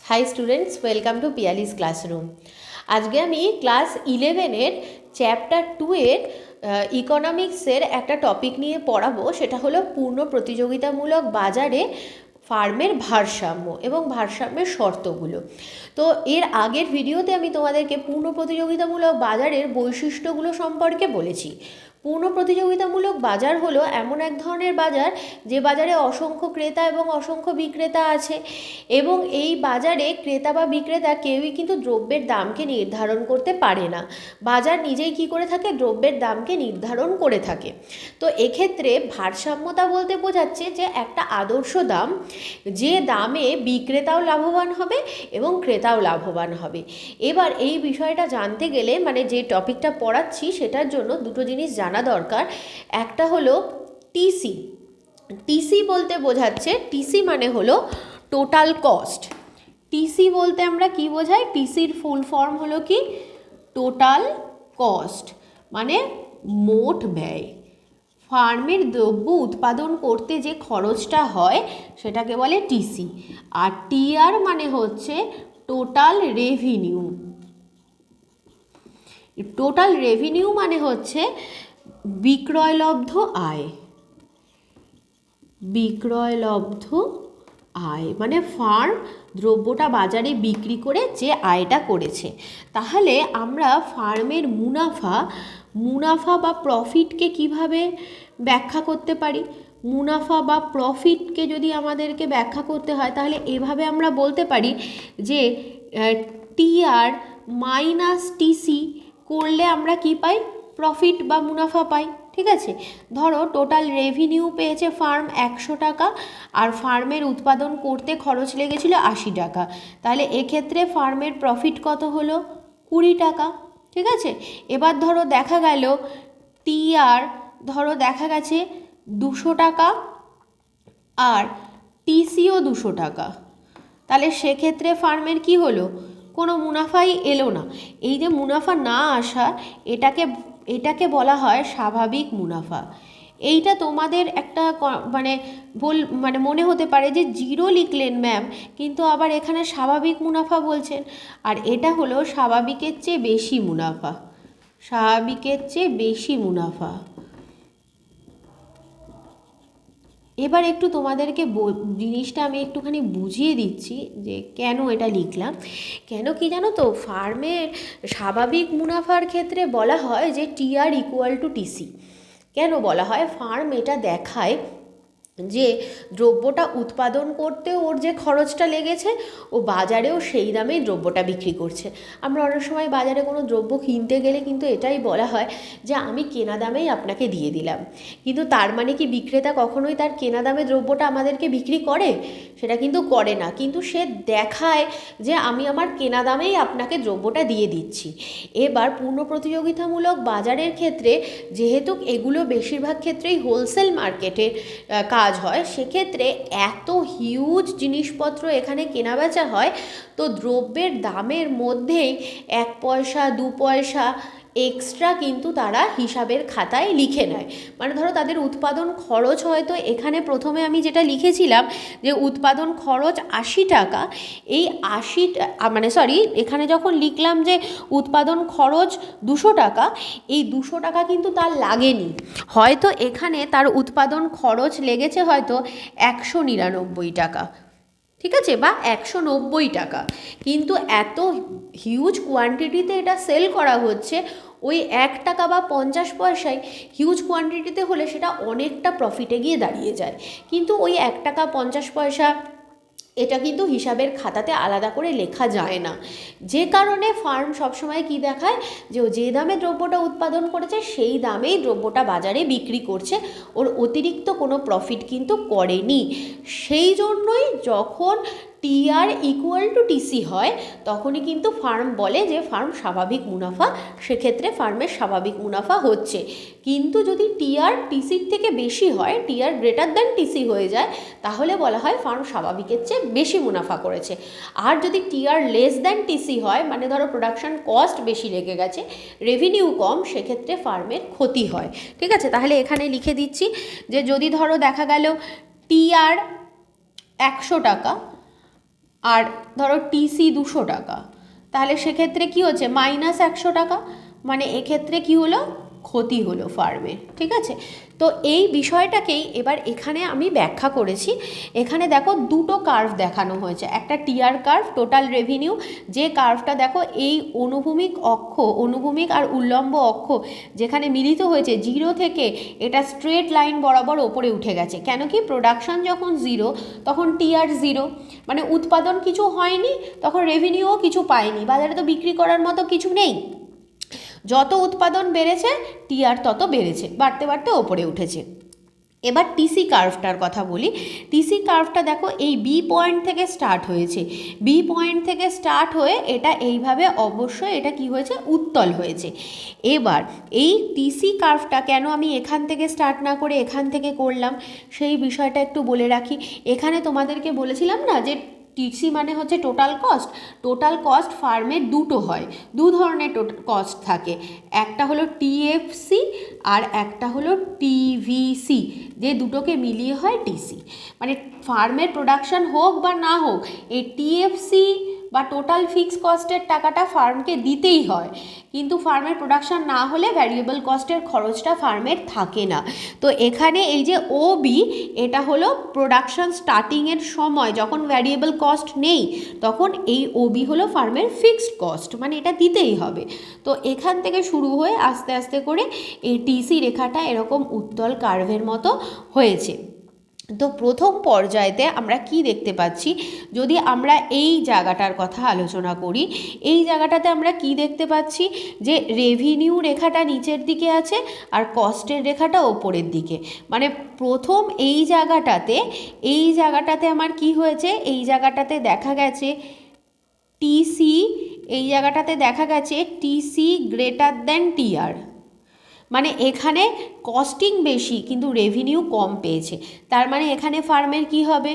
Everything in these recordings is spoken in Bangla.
High students, welcome to Piyali's classroom. আজকে আমি ক্লাস 11-এর চ্যাপ্টার 2-এর ইকোনমিক্সের একটা টপিক নিয়ে পড়াবো। সেটা হলো পূর্ণ প্রতিযোগিতামূলক বাজারে ফার্মের ভারসাম্য এবং ভারসাম্যের শর্তগুলো। তো এর আগের ভিডিওতে আমি তোমাদেরকে পূর্ণ প্রতিযোগিতামূলক বাজারের বৈশিষ্ট্যগুলো সম্পর্কে বলেছি। পূর্ণ প্রতিযোগিতামূলক বাজার হলো এমন এক ধরনের বাজার যে বাজারে অসংখ্য ক্রেতা এবং অসংখ্য বিক্রেতা আছে, এবং এই বাজারে ক্রেতা বা বিক্রেতা কেউই কিন্তু দ্রব্যের দামকে নির্ধারণ করতে পারে না। বাজার নিজেই কি করে থাকে? দ্রব্যের দামকে নির্ধারণ করে থাকে। তো এক্ষেত্রে ভারসাম্যতা বলতে বোঝাচ্ছে যে একটা আদর্শ দাম, যে দামে বিক্রেতাও লাভবান হবে এবং ক্রেতাও লাভবান হবে। এবার এই বিষয়টা জানতে গেলে, মানে যে টপিকটা পড়াচ্ছি সেটার জন্য দুটো জিনিস জানা দরকার। একটা হলো টিসি। টিসি বলতে বোঝাচ্ছে, টিসি মানে হলো টোটাল কস্ট। টিসি বলতে আমরা কি বোঝাই? টিসির ফুল ফর্ম হলো কি? টোটাল কস্ট, মানে মোট ব্যয়। ফার্মের দ্রব্য উৎপাদন করতে যে খরচটা হয় সেটাকে বলে টিসি। আর টিআর মানে হচ্ছে টোটাল রেভিনিউ। টোটাল রেভিনিউ মানে হচ্ছে বিক্রয়লব্ধ আয়। বিক্রয়লব্ধ আয় মানে ফার্ম দ্রব্যটা বাজারে বিক্রি করে যে আয়টা করেছে। তাহলে আমরা ফার্মের মুনাফা বা প্রফিটকে কিভাবে ব্যাখ্যা করতে পারি? মুনাফা বা প্রফিটকে যদি আমাদেরকে ব্যাখ্যা করতে হয় তাহলে এভাবে আমরা বলতে পারি যে টিআর মাইনাস টিসি করলে আমরা কি পাই? প্রফিট বা মুনাফা পাই। ঠিক আছে, ধরো টোটাল রেভিনিউ পেয়েছে ফার্ম 100 টাকা, আর ফার্মের উৎপাদন করতে খরচ লেগেছিল 80 টাকা। তাহলে এক্ষেত্রে ফার্মের প্রফিট কত হলো? 20 টাকা। ঠিক আছে, এবার ধরো দেখা গেল টিআর ধরো দেখা গেছে 200 টাকা আর টিসিও 200 টাকা। তাহলে সেক্ষেত্রে ফার্মের কি হলো? কোনো মুনাফাই এলো না। এই যে মুনাফা না আসা, এটাকে বলা হয় স্বাভাবিক মুনাফা। এইটা তোমাদের একটা মানে মনে হতে পারে যে জিরো লিখলেন ম্যাম, কিন্তু আবার এখানে স্বাভাবিক মুনাফা বলছেন। আর এটা হলো স্বাভাবিকের চেয়ে বেশি মুনাফা। স্বাভাবিকের চেয়ে বেশি মুনাফা। এবার একটু তোমাদেরকে জিনিসটা আমি একটুখানি বুঝিয়ে দিচ্ছি যে কেন এটা লিখলাম। কেন কি জানো তো? ফার্মের স্বাভাবিক মুনাফার ক্ষেত্রে বলা হয় যে টিআর ইকুয়াল টু টিসি। কেন বলা হয়? ফার্ম এটা দেখায় যে দ্রব্যটা উৎপাদন করতে ওর যে খরচটা লেগেছে, ও বাজারেও সেই দামেই দ্রব্যটা বিক্রি করছে। আমরা অনেক সময় বাজারে কোনো দ্রব্য কিনতে গেলে কিন্তু এটাই বলা হয় যে আমি কেনা দামেই আপনাকে দিয়ে দিলাম, কিন্তু তার মানে কি বিক্রেতা কখনোই তার কেনা দামে দ্রব্যটা আমাদেরকে বিক্রি করে? সেটা কিন্তু করে না, কিন্তু সে দেখায় যে আমি আমার কেনা দামেই আপনাকে দ্রব্যটা দিয়ে দিচ্ছি। এবার পূর্ণ প্রতিযোগিতামূলক বাজারের ক্ষেত্রে যেহেতু এগুলো বেশিরভাগ ক্ষেত্রেই হোলসেল মার্কেটের কাজ হয়, সেক্ষেত্রে এত হিউজ জিনিসপত্র এখানে কেনাবেচা হয়, তো দ্রব্যের দামের মধ্যেই 1 পয়সা 2 পয়সা এক্সট্রা কিন্তু তারা হিসাবের খাতায় লিখে নেয়। মানে ধরো তাদের উৎপাদন খরচ হয়তো এখানে প্রথমে আমি যেটা লিখেছিলাম যে উৎপাদন খরচ 80 টাকা, এই 80 এখানে যখন লিখলাম যে উৎপাদন খরচ 200 টাকা, এই 200 টাকা কিন্তু তার লাগেনি। হয়তো এখানে তার উৎপাদন খরচ লেগেছে হয়তো 199 টাকা, ঠিক আছে, বা 190 টাকা, কিন্তু এত হিউজ কোয়ান্টিটিতে এটা সেল করা হচ্ছে, ওই 1 টাকা বা 50 পয়সায় হিউজ কোয়ান্টিটিতে হলে সেটা অনেকটা প্রফিটে গিয়ে দাঁড়িয়ে যায়। কিন্তু ওই 1 টাকা 50 পয়সা এটা কিন্তু হিসাবের খাতাতে আলাদা করে লেখা যায় না, যে কারণে ফার্ম সবসময় কি দেখায় যে ও যে দামে দ্রব্যটা উৎপাদন করেছে সেই দামেই দ্রব্যটা বাজারে বিক্রি করছে, ওর অতিরিক্ত কোনো প্রফিট কিন্তু করেনি। সেই জন্যই যখন টিআর ইকুয়াল টু টিসি হয় তখনই কিন্তু ফার্ম বলে যে ফার্ম স্বাভাবিক মুনাফা, সেক্ষেত্রে ফার্মের স্বাভাবিক মুনাফা হচ্ছে। কিন্তু যদি টিআর টিসির থেকে বেশি হয়, টিআর গ্রেটার দ্যান টিসি হয়ে যায়, তাহলে বলা হয় ফার্ম স্বাভাবিকের চেয়ে বেশি মুনাফা করেছে। আর যদি টিআর লেস দ্যান টিসি হয়, মানে ধরো প্রোডাকশন কস্ট বেশি লেগে গেছে, রেভিনিউ কম, সেক্ষেত্রে ফার্মের ক্ষতি হয়। ঠিক আছে, তাহলে এখানে লিখে দিচ্ছি যে যদি ধরো দেখা গেল টিআর 100 টাকা আর ধরো টিসি 200 টাকা, তাহলে সেক্ষেত্রে কি হচ্ছে -100 টাকা, মানে এক্ষেত্রে কি হলো ক্ষতি হলো ফার্মের। ঠিক আছে, তো এই বিষয়টাকেই এবার এখানে আমি ব্যাখ্যা করেছি। এখানে দেখো দুটো কার্ভ দেখানো হয়েছে, একটা টিআর কার্ভ, টোটাল রেভিনিউ, যে কার্ভটা দেখো এই অনুভূমিক আর উল্লম্ব অক্ষ যেখানে মিলিত হয়েছে 0 থেকে এটা স্ট্রেট লাইন বরাবর ওপরে উঠে গেছে। কেন কি, প্রোডাকশন যখন 0 তখন টিআর 0, মানে উৎপাদন কিছু হয়নি, তখন রেভিনিউও কিছু পায়নি, বাজারে তো বিক্রি করার মতো কিছু নেই। যত উৎপাদন বেড়েছে টিআর তত বেড়েছে, বাড়তে বাড়তে ওপরে উঠেছে। এবার টিসি কার্ভটার কথা বলি। টিসি কার্ভটা দেখো এই বি পয়েন্ট থেকে স্টার্ট হয়েছে, বি পয়েন্ট থেকে স্টার্ট হয়ে এটা এইভাবে অবশ্যই এটা কি হয়েছে উত্তল হয়েছে। এবার এই টিসি কার্ভটা কেন আমি এখান থেকে স্টার্ট না করে এখান থেকে করলাম সেই বিষয়টা একটু বলে রাখি। এখানে তোমাদেরকে বলেছিলাম না যে টিসি মানে হচ্ছে টোটাল কস্ট। টোটাল কস্ট ফার্মের দুটো হয়, দু ধরনের কস্ট থাকে, একটা হলো টিএফসি আর একটা হলো টিভিসি, যে দুটোকে মিলিয়ে হয় টিসি। মানে ফার্মের প্রোডাকশন হোক বা না হোক এই টিএফসি বা টোটাল ফিক্সড কস্টের টাকাটা ফার্মকে দিতেই হয়, কিন্তু ফার্মের প্রোডাকশন না হলে ভ্যারিয়েবল কস্টের খরচটা ফার্মের থাকে না। তো এখানে এই যে ওবি, এটা হলো প্রোডাকশন স্টার্টিংয়ের সময় যখন ভ্যারিয়েবল কস্ট নেই, তখন এই ওবি হলো ফার্মের ফিক্সড কস্ট, মানে এটা দিতেই হবে। তো এখান থেকে শুরু হয়ে আস্তে আস্তে করে এই টিসি রেখাটা এরকম উত্তল কার্ভের মতো হয়েছে। তো প্রথম পর্যায়েতে আমরা কি দেখতে পাচ্ছি, যদি আমরা এই জায়গাটার কথা আলোচনা করি, এই জায়গাটাতে আমরা কি দেখতে পাচ্ছি যে রেভিনিউ রেখাটা নিচের দিকে আছে আর কস্টের রেখাটা ওপরের দিকে। মানে প্রথম এই জায়গাটাতে আমার কি হয়েছে, এই জায়গাটাতে দেখা গেছে টিসি, এই জায়গাটাতে দেখা গেছে টিসি গ্রেটার দ্যান টিআর, মানে এখানে কস্টিং বেশি কিন্তু রেভিনিউ কম পেয়েছে। তার মানে এখানে ফার্মের কি হবে,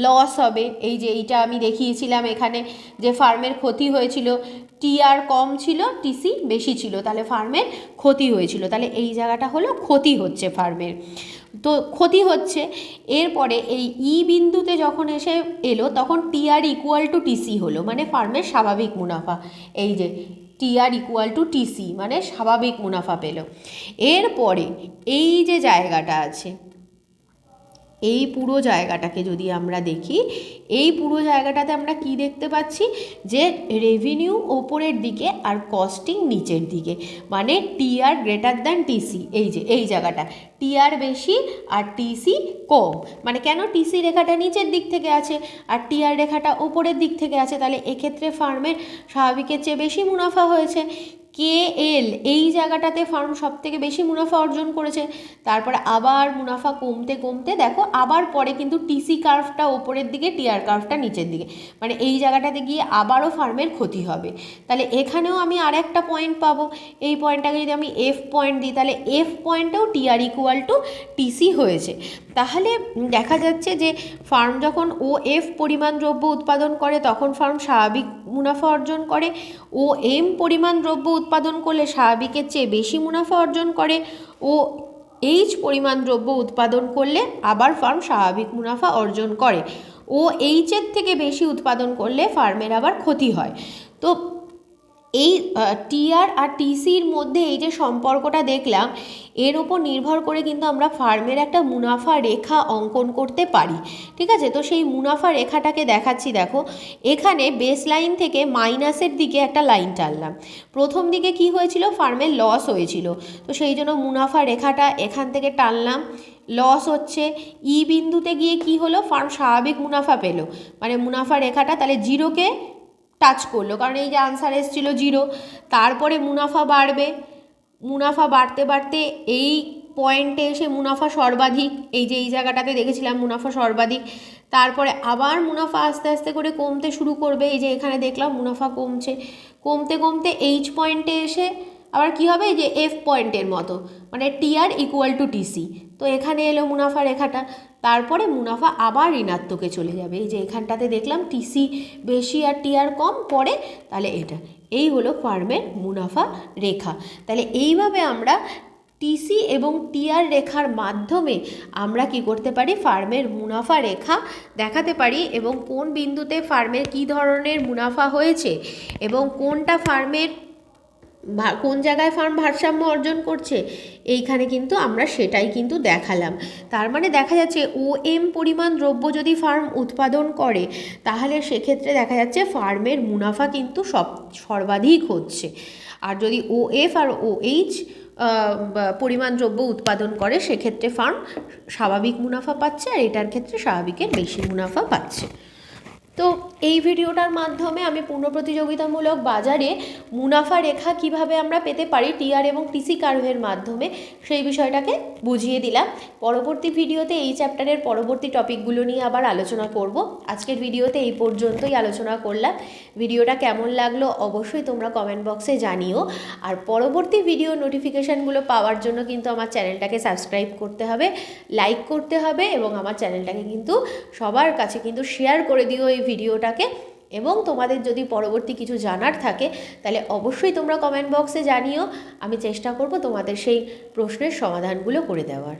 লস হবে। এই যে এইটা আমি দেখিয়েছিলাম এখানে যে ফার্মের ক্ষতি হয়েছিল, টিআর কম ছিল টিসি বেশি ছিল, তাহলে ফার্মের ক্ষতি হয়েছিল, তাহলে এই জায়গাটা হলো ক্ষতি হচ্ছে ফার্মের। তো ক্ষতি হচ্ছে, এরপরে এই বিন্দুতে যখন এসে এলো তখন টিআর ইকুয়াল টু টিসি হলো, মানে ফার্মের স্বাভাবিক মুনাফা। এই যে টিআর ইকুয়াল টু টিসি মানে স্বাভাবিক মুনাফা পেল। এরপরে এই যে জায়গাটা আছে, এই পুরো জায়গাটাকে যদি আমরা দেখি, এই পুরো জায়গাটাতে আমরা কি দেখতে পাচ্ছি যে রেভিনিউ ওপরের দিকে আর কস্টিং নিচের দিকে, মানে টিআর গ্রেটার দ্যান টিসি। এই যে এই জায়গাটা টিআর বেশি আর টিসি কম, মানে কেন টিসি রেখাটা নিচের দিক থেকে আছে আর টিআর রেখাটা ওপরের দিক থেকে আছে, তাহলে এক্ষেত্রে ফার্মের স্বাভাবিকের চেয়ে বেশি মুনাফা হয়েছে। কেএল এই জায়গাটাতে ফার্ম সব থেকে বেশি মুনাফা অর্জন করেছে। তারপরে আবার মুনাফা কমতে কমতে দেখো আবার পরে কিন্তু টিসি কার্ভটা ওপরের দিকে, টিআর কার্ভটা নিচের দিকে, মানে এই জায়গাটাতে গিয়ে আবারও ফার্মের ক্ষতি হবে। তাহলে এখানেও আমি আর একটা পয়েন্ট পাবো, এই পয়েন্টটাকে যদি আমি এফ পয়েন্ট দিই তাহলে এফ পয়েন্টেও টিআর ইকুয়াল টু টিসি হয়েছে। তাহলে দেখা যাচ্ছে যে ফার্ম যখন ও এফ পরিমাণ দ্রব্য উৎপাদন করে তখন ফার্ম স্বাভাবিক মুনাফা অর্জন করে, ও এম পরিমাণ দ্রব্য উৎপাদন করলে স্বাভাবিকের চেয়ে বেশি মুনাফা অর্জন করে, ও এইচ পরিমাণ দ্রব্য উৎপাদন করলে আবার ফার্ম স্বাভাবিক মুনাফা অর্জন করে, ও এইচের থেকে বেশি উৎপাদন করলে ফার্মের আবার ক্ষতি হয়। তো এই টিআর আর টিসির মধ্যে এই যে সম্পর্কটা দেখলাম, এর ওপর নির্ভর করে কিন্তু আমরা ফার্মের একটা মুনাফা রেখা অঙ্কন করতে পারি। ঠিক আছে, তো সেই মুনাফা রেখাটাকে দেখাচ্ছি। দেখো এখানে বেস লাইন থেকে মাইনাসের দিকে একটা লাইন টানলাম। প্রথম দিকে কি হয়েছিল, ফার্মের লস হয়েছিল, তো সেই জন্য মুনাফা রেখাটা এখান থেকে টানলাম, লস হচ্ছে। বিন্দুতে গিয়ে কি হলো, ফার্ম স্বাভাবিক মুনাফা পেল, মানে মুনাফা রেখাটা তাহলে জিরোকে টাচ করলো, কারণ এই যে আনসার এসেছিলো 0। তারপরে মুনাফা বাড়বে, মুনাফা বাড়তে বাড়তে এই পয়েন্টে এসে মুনাফা সর্বাধিক, এই যে এই জায়গাটাতে দেখেছিলাম মুনাফা সর্বাধিক। তারপরে আবার মুনাফা আস্তে আস্তে করে কমতে শুরু করবে, এই যে এখানে দেখলাম মুনাফা কমছে, কমতে কমতে এইচ পয়েন্টে এসে আবার কি হবে, এই যে এফ পয়েন্টের মতো, মানে টিআর ইকুয়াল টু টিসি। তো এখানে এলো মুনাফা রেখাটা, তারপরে মুনাফা আবার ঋণাত্মকে চলে যাবে, এই যে এখানটাতে দেখলাম টিসি বেশি আর টিআর কম পড়ে, তাহলে এটা এই হলো ফার্মের মুনাফা রেখা। তাহলে এইভাবে আমরা টিসি এবং টিআর রেখার মাধ্যমে আমরা কি করতে পারি, ফার্মের মুনাফা রেখা দেখাতে পারি এবং কোন বিন্দুতে ফার্মের কী ধরনের মুনাফা হয়েছে এবং কোনটা ফার্মের কোন জায়গায় ফার্ম ভারসাম্য অর্জন করছে, এইখানে কিন্তু আমরা সেটাই কিন্তু দেখালাম। তার মানে দেখা যাচ্ছে OM পরিমাণ দ্রব্য যদি ফার্ম উৎপাদন করে তাহলে সেক্ষেত্রে দেখা যাচ্ছে ফার্মের মুনাফা কিন্তু সর্বাধিক হচ্ছে। আর যদি OF আর OH পরিমাণ দ্রব্য উৎপাদন করে সেক্ষেত্রে ফার্ম স্বাভাবিক মুনাফা পাচ্ছে, আর এটার ক্ষেত্রে স্বাভাবিকের বেশি মুনাফা পাচ্ছে। তো এই ভিডিওটার মাধ্যমে আমি পুনঃপ্রতিযোগিতামূলক বাজারে মুনাফা রেখা কিভাবে আমরা পেতে পারি টিআর এবং টিসি কার্ভের মাধ্যমে, সেই বিষয়টাকে বুঝিয়ে দিলাম। পরবর্তী ভিডিওতে এই চ্যাপ্টারের পরবর্তী টপিকগুলো নিয়ে আবার আলোচনা করব। আজকের ভিডিওতে এই পর্যন্তই আলোচনা করলাম। ভিডিওটা কেমন লাগলো অবশ্যই তোমরা কমেন্ট বক্সে জানিও। আর পরবর্তী ভিডিও নোটিফিকেশানগুলো পাওয়ার জন্য কিন্তু আমার চ্যানেলটাকে সাবস্ক্রাইব করতে হবে, লাইক করতে হবে এবং আমার চ্যানেলটাকে কিন্তু সবার কাছে কিন্তু শেয়ার করে দিও এই ভিডিওটাকে। এবং তোমাদের যদি পরবর্তী কিছু জানার থাকে তাহলে অবশ্যই তোমরা কমেন্ট বক্সে জানিও, আমি চেষ্টা করব তোমাদের সেই প্রশ্নের সমাধানগুলো করে দেওয়ার।